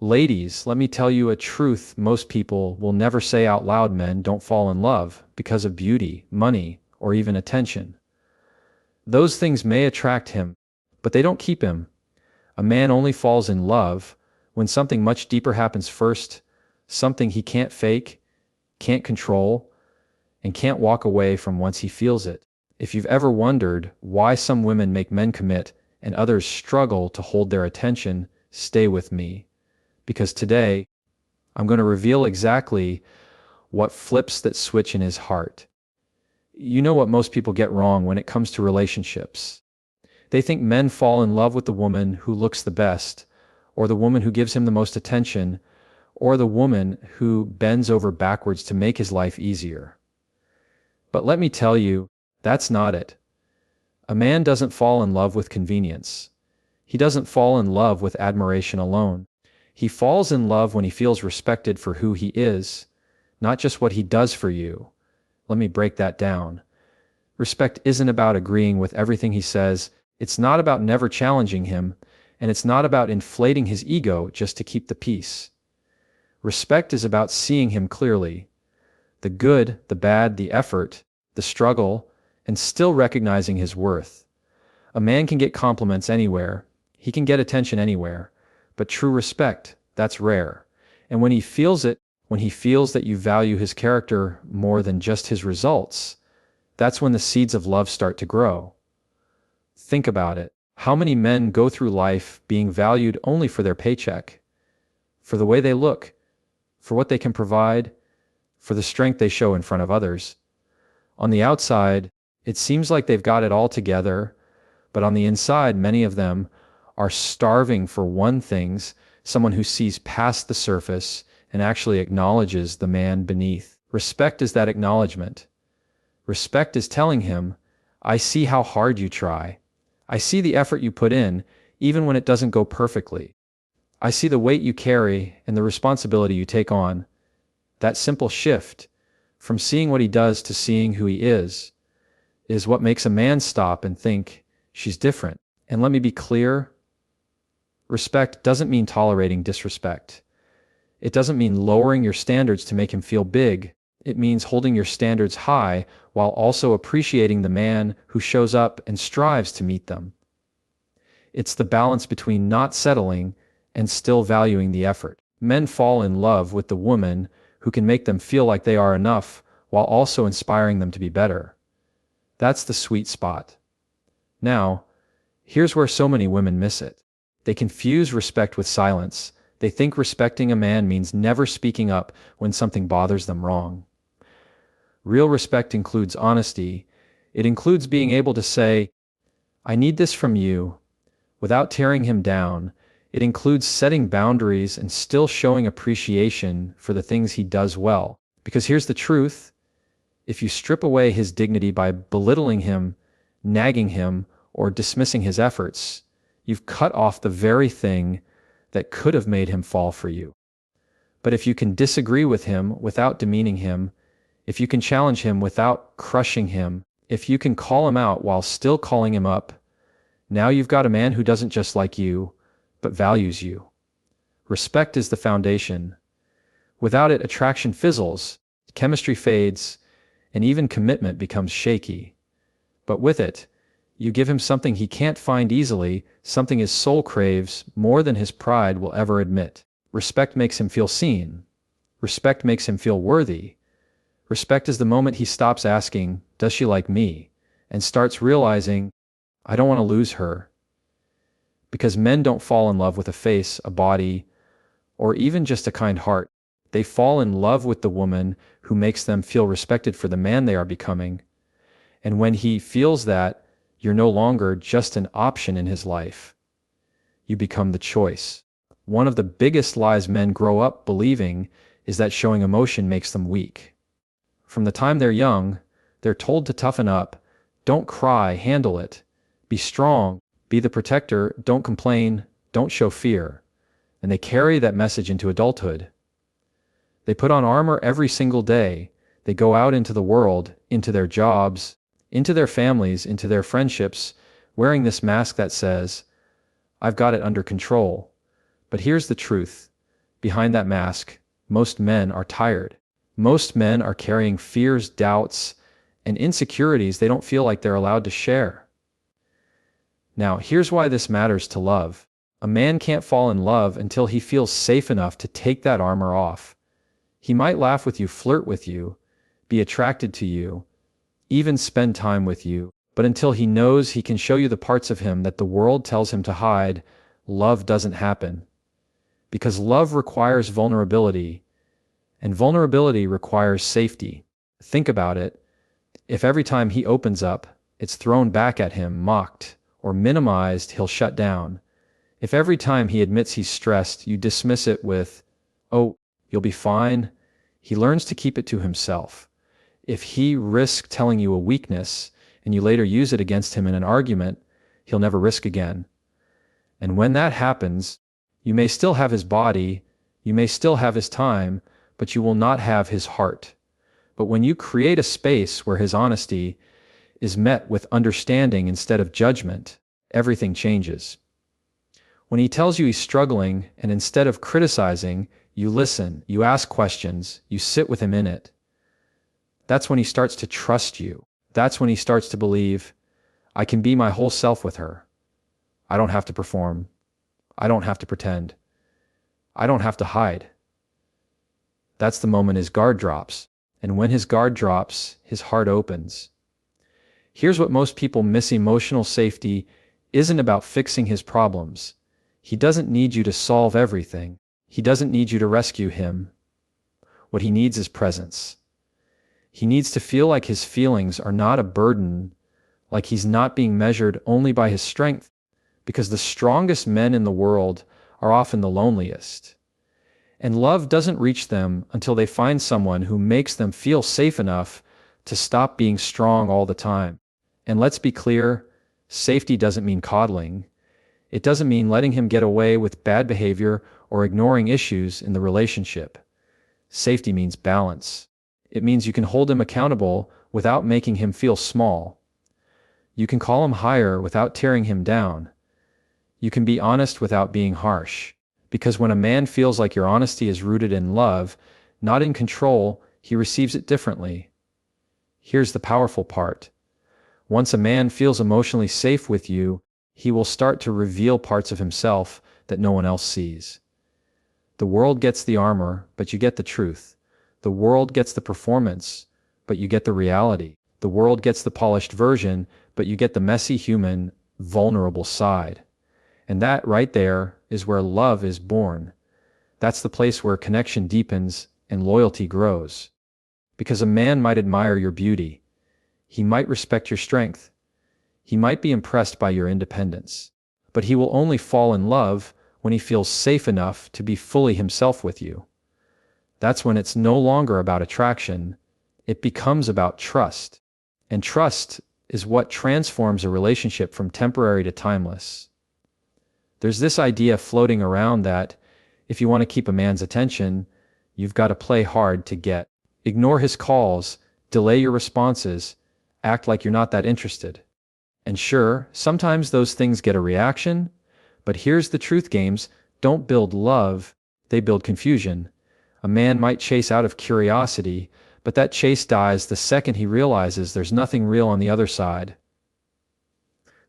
Ladies, let me tell you a truth most people will never say out loud. Men don't fall in love because of beauty, money, or even attention. Those things may attract him, but they don't keep him. A man only falls in love when something much deeper happens first, something he can't fake, can't control, and can't walk away from once he feels it. If you've ever wondered why some women make men commit and others struggle to hold their attention, stay with me. Because today, I'm going to reveal exactly what flips that switch in his heart. You know what most people get wrong when it comes to relationships. They think men fall in love with the woman who looks the best, or the woman who gives him the most attention, or the woman who bends over backwards to make his life easier. But let me tell you, that's not it. A man doesn't fall in love with convenience. He doesn't fall in love with admiration alone. He falls in love when he feels respected for who he is, not just what he does for you. Let me break that down. Respect isn't about agreeing with everything he says. It's not about never challenging him, and it's not about inflating his ego just to keep the peace. Respect is about seeing him clearly. The good, the bad, the effort, the struggle, and still recognizing his worth. A man can get compliments anywhere. He can get attention anywhere. But true respect, that's rare. And when he feels it, when he feels that you value his character more than just his results, that's when the seeds of love start to grow. Think about it. How many men go through life being valued only for their paycheck, for the way they look, for what they can provide, for the strength they show in front of others? On the outside, it seems like they've got it all together, but on the inside, many of them are starving for one thing, someone who sees past the surface and actually acknowledges the man beneath. Respect is that acknowledgement. Respect is telling him, I see how hard you try. I see the effort you put in, even when it doesn't go perfectly. I see the weight you carry and the responsibility you take on. That simple shift, from seeing what he does to seeing who he is what makes a man stop and think, she's different. And let me be clear, respect doesn't mean tolerating disrespect. It doesn't mean lowering your standards to make him feel big. It means holding your standards high while also appreciating the man who shows up and strives to meet them. It's the balance between not settling and still valuing the effort. Men fall in love with the woman who can make them feel like they are enough while also inspiring them to be better. That's the sweet spot. Now, here's where so many women miss it. They confuse respect with silence. They think respecting a man means never speaking up when something bothers them wrong. Real respect includes honesty. It includes being able to say, I need this from you, without tearing him down. It includes setting boundaries and still showing appreciation for the things he does well. Because here's the truth. If you strip away his dignity by belittling him, nagging him, or dismissing his efforts, you've cut off the very thing that could have made him fall for you. But if you can disagree with him without demeaning him, if you can challenge him without crushing him, if you can call him out while still calling him up, now you've got a man who doesn't just like you, but values you. Respect is the foundation. Without it, attraction fizzles, chemistry fades, and even commitment becomes shaky. But with it, you give him something he can't find easily, something his soul craves more than his pride will ever admit. Respect makes him feel seen. Respect makes him feel worthy. Respect is the moment he stops asking, does she like me? And starts realizing, I don't want to lose her. Because men don't fall in love with a face, a body, or even just a kind heart. They fall in love with the woman who makes them feel respected for the man they are becoming. And when he feels that, you're no longer just an option in his life. You become the choice. One of the biggest lies men grow up believing is that showing emotion makes them weak. From the time they're young, they're told to toughen up, don't cry, handle it, be strong, be the protector, don't complain, don't show fear. And they carry that message into adulthood. They put on armor every single day. They go out into the world, into their jobs, into their families, into their friendships, wearing this mask that says, I've got it under control. But here's the truth. Behind that mask, most men are tired. Most men are carrying fears, doubts, and insecurities they don't feel like they're allowed to share. Now, here's why this matters to love. A man can't fall in love until he feels safe enough to take that armor off. He might laugh with you, flirt with you, be attracted to you, even spend time with you, but until he knows he can show you the parts of him that the world tells him to hide, love doesn't happen. Because love requires vulnerability, and vulnerability requires safety. Think about it. If every time he opens up, it's thrown back at him, mocked, or minimized, he'll shut down. If every time he admits he's stressed, you dismiss it with, "Oh, you'll be fine," he learns to keep it to himself. If he risks telling you a weakness, and you later use it against him in an argument, he'll never risk again. And when that happens, you may still have his body, you may still have his time, but you will not have his heart. But when you create a space where his honesty is met with understanding instead of judgment, everything changes. When he tells you he's struggling, and instead of criticizing, you listen, you ask questions, you sit with him in it, that's when he starts to trust you. That's when he starts to believe, I can be my whole self with her. I don't have to perform. I don't have to pretend. I don't have to hide. That's the moment his guard drops. And when his guard drops, his heart opens. Here's what most people miss: emotional safety isn't about fixing his problems. He doesn't need you to solve everything. He doesn't need you to rescue him. What he needs is presence. He needs to feel like his feelings are not a burden, like he's not being measured only by his strength, because the strongest men in the world are often the loneliest. And love doesn't reach them until they find someone who makes them feel safe enough to stop being strong all the time. And let's be clear, safety doesn't mean coddling. It doesn't mean letting him get away with bad behavior or ignoring issues in the relationship. Safety means balance. It means you can hold him accountable without making him feel small. You can call him higher without tearing him down. You can be honest without being harsh. Because when a man feels like your honesty is rooted in love, not in control, he receives it differently. Here's the powerful part. Once a man feels emotionally safe with you, he will start to reveal parts of himself that no one else sees. The world gets the armor, but you get the truth. The world gets the performance, but you get the reality. The world gets the polished version, but you get the messy, human, vulnerable side. And that right there is where love is born. That's the place where connection deepens and loyalty grows. Because a man might admire your beauty. He might respect your strength. He might be impressed by your independence. But he will only fall in love when he feels safe enough to be fully himself with you. That's when it's no longer about attraction. It becomes about trust. And trust is what transforms a relationship from temporary to timeless. There's this idea floating around that if you want to keep a man's attention, you've got to play hard to get. Ignore his calls, delay your responses, act like you're not that interested. And sure, sometimes those things get a reaction, but here's the truth: games don't build love, they build confusion. A man might chase out of curiosity, but that chase dies the second he realizes there's nothing real on the other side.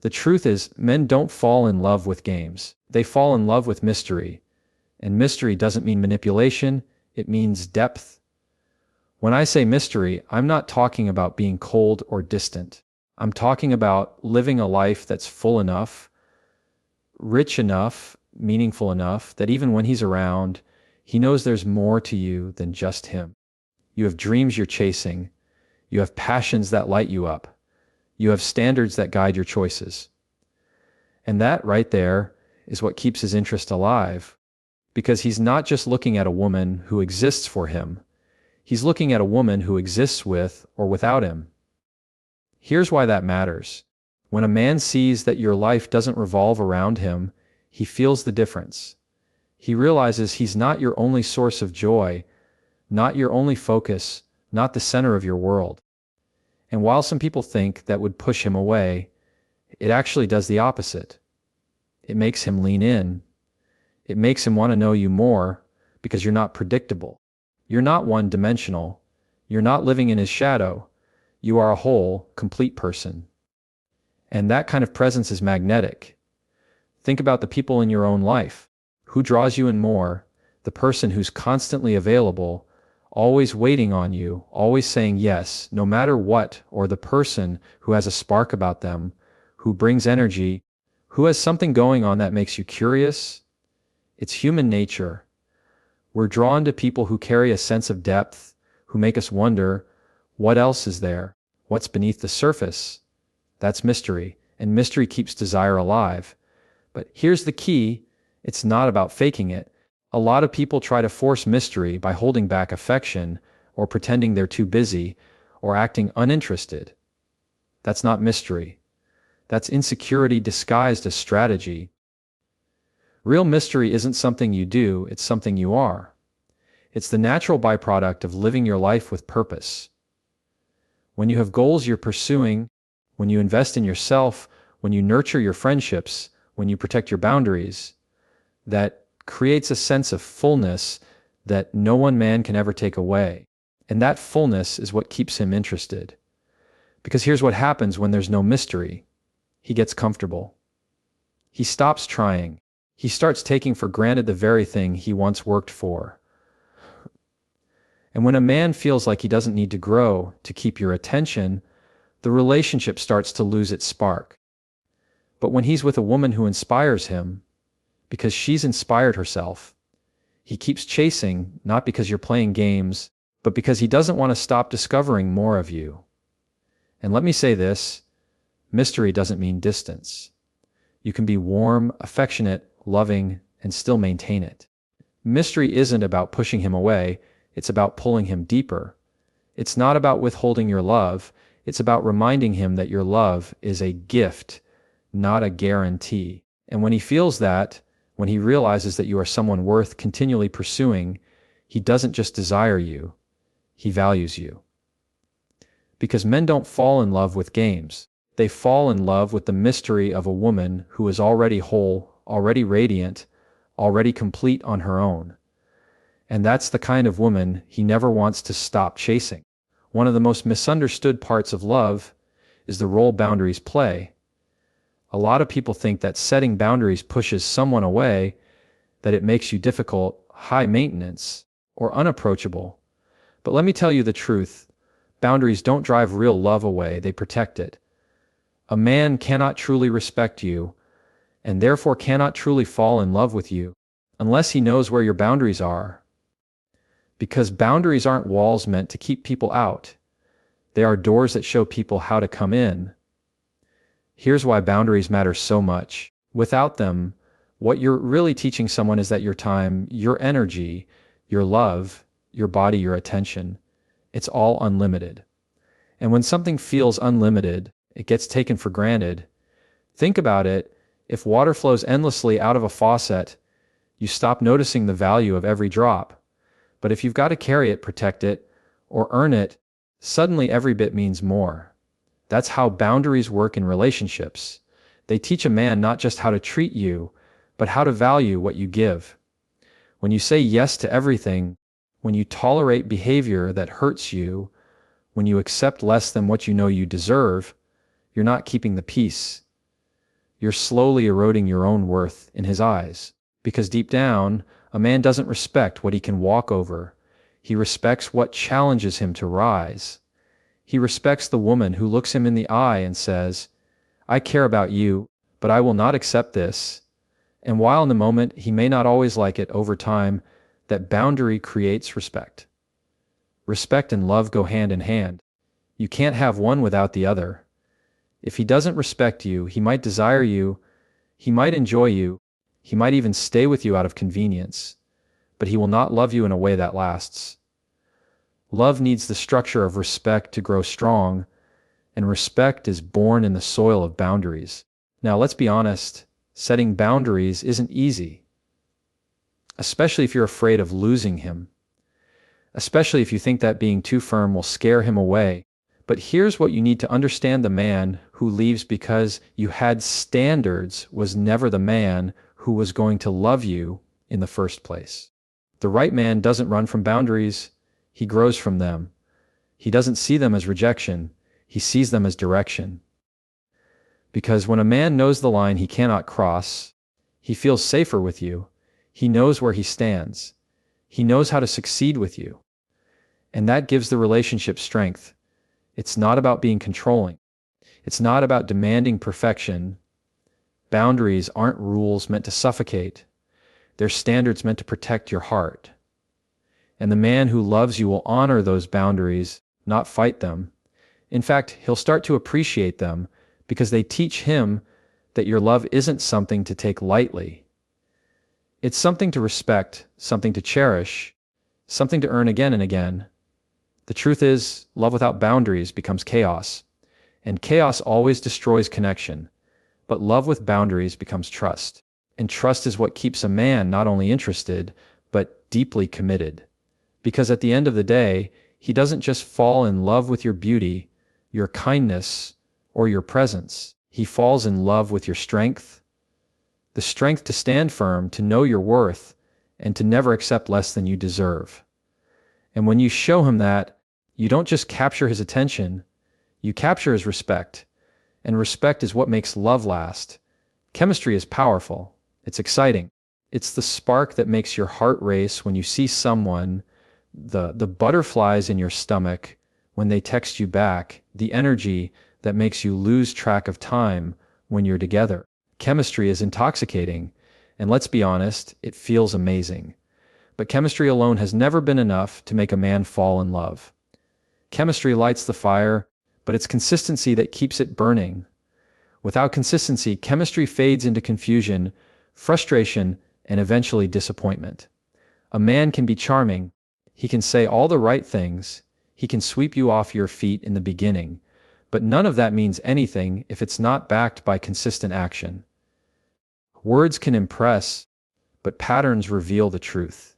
The truth is, men don't fall in love with games. They fall in love with mystery. And mystery doesn't mean manipulation, it means depth. When I say mystery, I'm not talking about being cold or distant. I'm talking about living a life that's full enough, rich enough, meaningful enough, that even when he's around, he knows there's more to you than just him. You have dreams you're chasing. You have passions that light you up. You have standards that guide your choices. And that right there is what keeps his interest alive. Because he's not just looking at a woman who exists for him. He's looking at a woman who exists with or without him. Here's why that matters. When a man sees that your life doesn't revolve around him, he feels the difference. He realizes he's not your only source of joy, not your only focus, not the center of your world. And while some people think that would push him away, it actually does the opposite. It makes him lean in. It makes him want to know you more, because you're not predictable. You're not one-dimensional. You're not living in his shadow. You are a whole, complete person. And that kind of presence is magnetic. Think about the people in your own life. Who draws you in more? The person who's constantly available, always waiting on you, always saying yes, no matter what, or the person who has a spark about them, who brings energy, who has something going on that makes you curious? It's human nature. We're drawn to people who carry a sense of depth, who make us wonder, what else is there? What's beneath the surface? That's mystery, and mystery keeps desire alive. But here's the key, it's not about faking it. A lot of people try to force mystery by holding back affection, or pretending they're too busy, or acting uninterested. That's not mystery. That's insecurity disguised as strategy. Real mystery isn't something you do, it's something you are. It's the natural byproduct of living your life with purpose. When you have goals you're pursuing, when you invest in yourself, when you nurture your friendships, when you protect your boundaries, that creates a sense of fullness that no one man can ever take away. And that fullness is what keeps him interested. Because here's what happens when there's no mystery. He gets comfortable. He stops trying. He starts taking for granted the very thing he once worked for. And when a man feels like he doesn't need to grow to keep your attention, the relationship starts to lose its spark. But when he's with a woman who inspires him, because she's inspired herself, he keeps chasing, not because you're playing games, but because he doesn't want to stop discovering more of you. And let me say this, mystery doesn't mean distance. You can be warm, affectionate, loving, and still maintain it. Mystery isn't about pushing him away, it's about pulling him deeper. It's not about withholding your love, it's about reminding him that your love is a gift, not a guarantee. And when he feels that, when he realizes that you are someone worth continually pursuing, he doesn't just desire you, he values you. Because men don't fall in love with games. They fall in love with the mystery of a woman who is already whole, already radiant, already complete on her own. And that's the kind of woman he never wants to stop chasing. One of the most misunderstood parts of love is the role boundaries play. A lot of people think that setting boundaries pushes someone away, that it makes you difficult, high maintenance, or unapproachable. But let me tell you the truth. Boundaries don't drive real love away, they protect it. A man cannot truly respect you, and therefore cannot truly fall in love with you, unless he knows where your boundaries are. Because boundaries aren't walls meant to keep people out. They are doors that show people how to come in. Here's why boundaries matter so much. Without them, what you're really teaching someone is that your time, your energy, your love, your body, your attention, it's all unlimited. And when something feels unlimited, it gets taken for granted. Think about it. If water flows endlessly out of a faucet, you stop noticing the value of every drop. But if you've got to carry it, protect it, or earn it, suddenly every bit means more. That's how boundaries work in relationships. They teach a man not just how to treat you, but how to value what you give. When you say yes to everything, when you tolerate behavior that hurts you, when you accept less than what you know you deserve, you're not keeping the peace. You're slowly eroding your own worth in his eyes. Because deep down, a man doesn't respect what he can walk over. He respects what challenges him to rise. He respects the woman who looks him in the eye and says, I care about you, but I will not accept this. And while in the moment he may not always like it, over time, that boundary creates respect. Respect and love go hand in hand. You can't have one without the other. If he doesn't respect you, he might desire you, he might enjoy you, he might even stay with you out of convenience, but he will not love you in a way that lasts. Love needs the structure of respect to grow strong, and respect is born in the soil of boundaries. Now, let's be honest, setting boundaries isn't easy, especially if you're afraid of losing him, especially if you think that being too firm will scare him away. But here's what you need to understand: the man who leaves because you had standards was never the man who was going to love you in the first place. The right man doesn't run from boundaries, he grows from them. He doesn't see them as rejection, he sees them as direction. Because when a man knows the line he cannot cross, he feels safer with you. He knows where he stands. He knows how to succeed with you. And that gives the relationship strength. It's not about being controlling. It's not about demanding perfection. Boundaries aren't rules meant to suffocate. They're standards meant to protect your heart. And the man who loves you will honor those boundaries, not fight them. In fact, he'll start to appreciate them because they teach him that your love isn't something to take lightly. It's something to respect, something to cherish, something to earn again and again. The truth is, love without boundaries becomes chaos, and chaos always destroys connection. But love with boundaries becomes trust, and trust is what keeps a man not only interested, but deeply committed. Because at the end of the day, he doesn't just fall in love with your beauty, your kindness, or your presence. He falls in love with your strength, the strength to stand firm, to know your worth, and to never accept less than you deserve. And when you show him that, you don't just capture his attention, you capture his respect. And respect is what makes love last. Chemistry is powerful. It's exciting. It's the spark that makes your heart race when you see someone, the butterflies in your stomach when they text you back, the energy that makes you lose track of time when you're together. Chemistry is intoxicating, and let's be honest, it feels amazing. But chemistry alone has never been enough to make a man fall in love. Chemistry lights the fire, but it's consistency that keeps it burning. Without consistency, chemistry fades into confusion, frustration, and eventually disappointment. A man can be charming. He can say all the right things. He can sweep you off your feet in the beginning. But none of that means anything if it's not backed by consistent action. Words can impress, but patterns reveal the truth.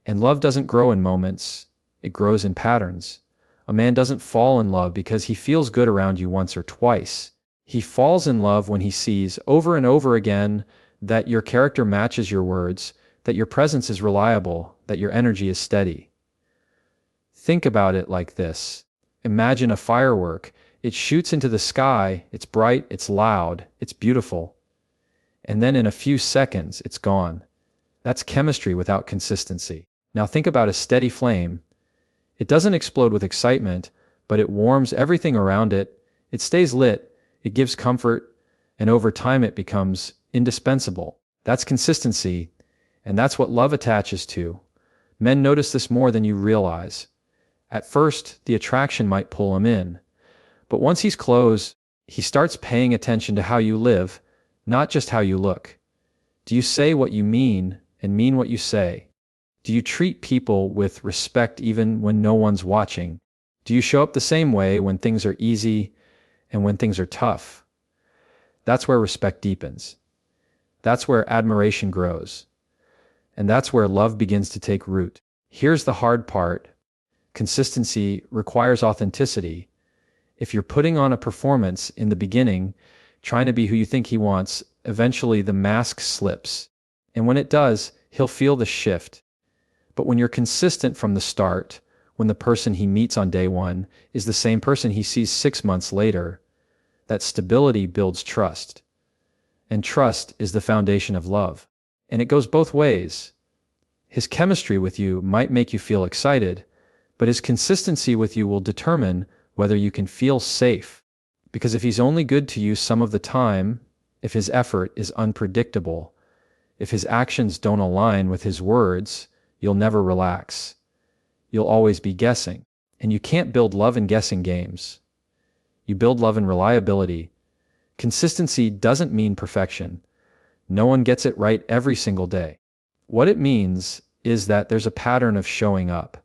And love doesn't grow in moments. It grows in patterns. A man doesn't fall in love because he feels good around you once or twice. He falls in love when he sees over and over again that your character matches your words, that your presence is reliable, that your energy is steady. Think about it like this. Imagine a firework. It shoots into the sky, it's bright, it's loud, it's beautiful. And then in a few seconds, it's gone. That's chemistry without consistency. Now think about a steady flame. It doesn't explode with excitement, but it warms everything around it. It stays lit, it gives comfort, and over time it becomes indispensable. That's consistency, and that's what love attaches to. Men notice this more than you realize. At first, the attraction might pull him in. But once he's close, he starts paying attention to how you live, not just how you look. Do you say what you mean and mean what you say? Do you treat people with respect even when no one's watching? Do you show up the same way when things are easy and when things are tough? That's where respect deepens. That's where admiration grows. And that's where love begins to take root. Here's the hard part. Consistency requires authenticity. If you're putting on a performance in the beginning, trying to be who you think he wants, eventually the mask slips. And when it does, he'll feel the shift. But when you're consistent from the start, when the person he meets on day one is the same person he sees 6 months later, that stability builds trust. And trust is the foundation of love. And it goes both ways. His chemistry with you might make you feel excited, but his consistency with you will determine whether you can feel safe. Because if he's only good to you some of the time, if his effort is unpredictable, if his actions don't align with his words, you'll never relax. You'll always be guessing. And you can't build love in guessing games. You build love in reliability. Consistency doesn't mean perfection. No one gets it right every single day. What it means is that there's a pattern of showing up.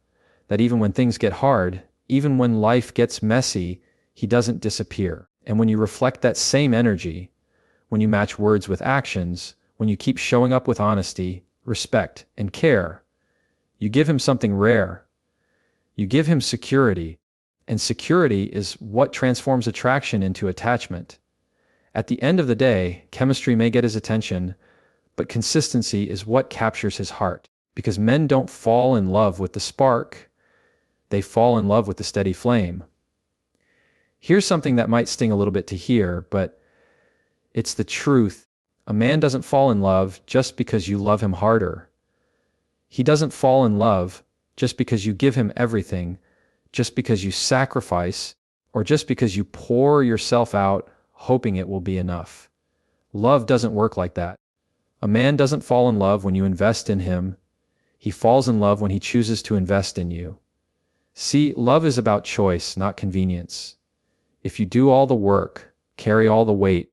That even when things get hard, even when life gets messy, he doesn't disappear. And when you reflect that same energy, when you match words with actions, when you keep showing up with honesty, respect, and care, you give him something rare. You give him security, and security is what transforms attraction into attachment. At the end of the day, chemistry may get his attention, but consistency is what captures his heart. Because men don't fall in love with the spark, they fall in love with the steady flame. Here's something that might sting a little bit to hear, but it's the truth. A man doesn't fall in love just because you love him harder. He doesn't fall in love just because you give him everything, just because you sacrifice, or just because you pour yourself out hoping it will be enough. Love doesn't work like that. A man doesn't fall in love when you invest in him. He falls in love when he chooses to invest in you. See, love is about choice, not convenience. If you do all the work, carry all the weight,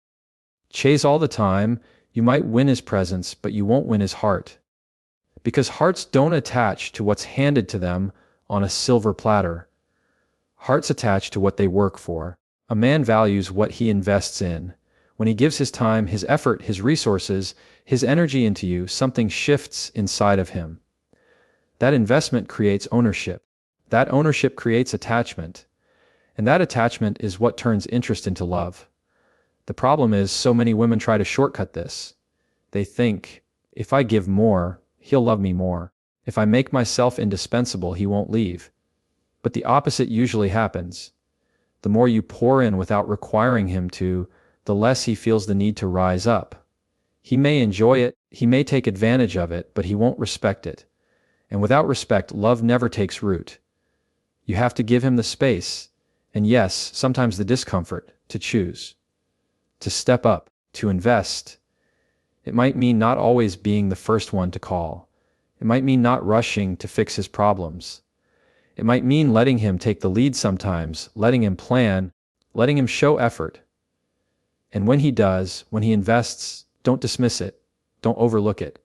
chase all the time, you might win his presence, but you won't win his heart. Because hearts don't attach to what's handed to them on a silver platter. Hearts attach to what they work for. A man values what he invests in. When he gives his time, his effort, his resources, his energy into you, something shifts inside of him. That investment creates ownership. That ownership creates attachment. And that attachment is what turns interest into love. The problem is so many women try to shortcut this. They think, if I give more, he'll love me more. If I make myself indispensable, he won't leave. But the opposite usually happens. The more you pour in without requiring him to, the less he feels the need to rise up. He may enjoy it, he may take advantage of it, but he won't respect it. And without respect, love never takes root. You have to give him the space, and yes, sometimes the discomfort, to choose, to step up, to invest. It might mean not always being the first one to call. It might mean not rushing to fix his problems. It might mean letting him take the lead sometimes, letting him plan, letting him show effort. And when he does, when he invests, don't dismiss it. Don't overlook it.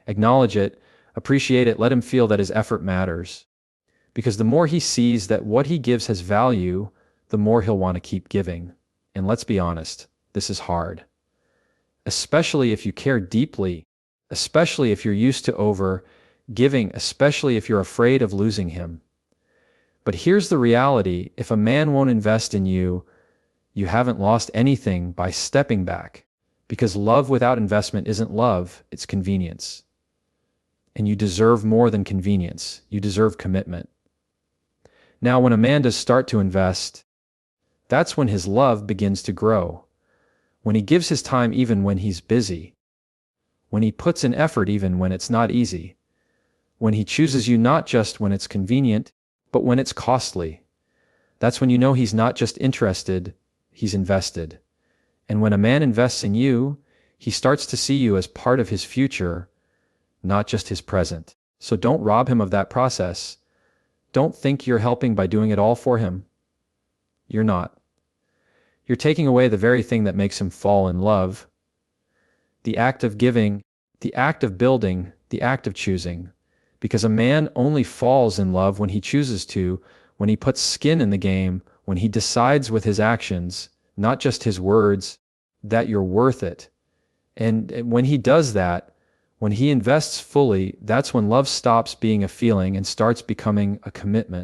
Acknowledge it, appreciate it, let him feel that his effort matters. Because the more he sees that what he gives has value, the more he'll want to keep giving. And let's be honest, this is hard. Especially if you care deeply, especially if you're used to over-giving, especially if you're afraid of losing him. But here's the reality, if a man won't invest in you, you haven't lost anything by stepping back. Because love without investment isn't love, it's convenience. And you deserve more than convenience, you deserve commitment. Now, when a man does start to invest, that's when his love begins to grow. When he gives his time even when he's busy. When he puts in effort even when it's not easy. When he chooses you not just when it's convenient, but when it's costly. That's when you know he's not just interested, he's invested. And when a man invests in you, he starts to see you as part of his future, not just his present. So don't rob him of that process. Don't think you're helping by doing it all for him. You're not. You're taking away the very thing that makes him fall in love. The act of giving, the act of building, the act of choosing. Because a man only falls in love when he chooses to, when he puts skin in the game, when he decides with his actions, not just his words, that you're worth it. And when he does that, when he invests fully, that's when love stops being a feeling and starts becoming a commitment.